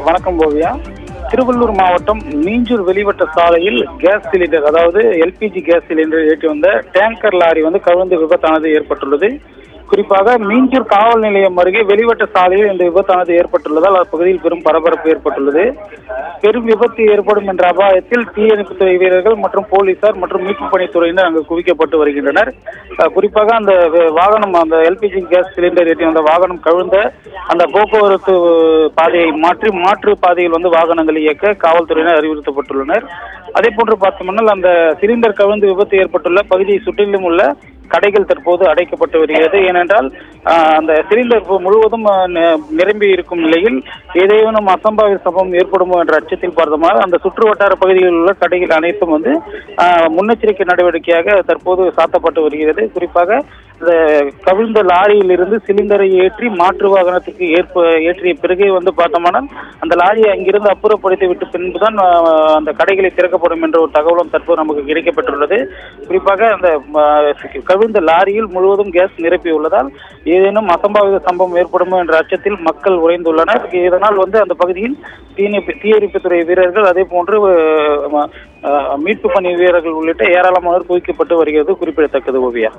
வணக்கம் ஓவியா. திருவள்ளூர் மாவட்டம் மீஞ்சூர் வெளிவட்ட சாலையில் கேஸ் சிலிண்டர், அதாவது எல்பிஜி கேஸ் சிலிண்டர் ஏற்றி வந்த டேங்கர் லாரி கவிழ்ந்து விபத்தானது ஏற்பட்டுள்ளது. குறிப்பாக மீஞ்சூர் காவல் நிலையம் அருகே வெளிவட்ட சாலையில் இந்த விபத்தானது ஏற்பட்டுள்ளதால் அப்பகுதியில் பெரும் பரபரப்பு ஏற்பட்டுள்ளது. பெரும் விபத்து ஏற்படும் என்ற அபாயத்தில் தீயணைப்புத்துறை வீரர்கள் மற்றும் போலீசார் மற்றும் மீட்பு பணித்துறையினர் அங்கு குவிக்கப்பட்டு வருகின்றனர். குறிப்பாக அந்த வாகனம், அந்த எல்பிஜி கேஸ் சிலிண்டர் ஏற்றி வந்த வாகனம் கவிழ்ந்த அந்த போக்குவரத்து பாதையை மாற்று பாதையில் வாகனங்களை இயக்க காவல்துறையினர் அறிவுறுத்தப்பட்டுள்ளனர். அதே போன்று பார்த்தோம்னால் அந்த சிலிண்டர் கவிழ்ந்து விபத்து ஏற்பட்டுள்ள பகுதியை சுற்றிலும் உள்ள கடைகள் தற்போது அடைக்கப்பட்டு வருகிறது. ஏனென்றால் அந்த சிலிண்டர் முழுவதும் நிரம்பி இருக்கும் நிலையில் ஏதேனும் அசம்பாவித சம்பவம் ஏற்படுமோ என்ற அச்சத்தில் பார்த்தோம்னால் அந்த சுற்று வட்டார பகுதிகளில் உள்ள கடைகள் அனைத்தும் முன்னெச்சரிக்கை நடவடிக்கையாக தற்போது சாத்தப்பட்டு வருகிறது. குறிப்பாக இந்த கவிழ்ந்த லாரியில் இருந்து சிலிண்டரை ஏற்றி மாற்று வாகனத்துக்கு ஏற்றிய பிறகே பார்த்தோம்னால் அந்த லாரியை அங்கிருந்து அப்புறப்படுத்தி விட்டு பின்புதான் அந்த கடைகளை திறக்கப்படும் என்ற ஒரு தகவலும் தற்போது நமக்கு கிடைக்கப்பட்டுள்ளது. குறிப்பாக அந்த கவிழ்ந்த லாரியில் முழுவதும் கேஸ் நிரப்பியுள்ளதால் ஏதேனும் அசம்பாவித சம்பவம் ஏற்படுமோ என்ற அச்சத்தில் மக்கள் உறைந்துள்ளனர். இதனால் அந்த பகுதியில் தீயணைப்புத்துறை வீரர்கள், அதே போன்று மீட்பு பணி வீரர்கள் உள்ளிட்ட ஏராளமானோர் குவிக்கப்பட்டு வருகிறது குறிப்பிடத்தக்கது. ஓவியா.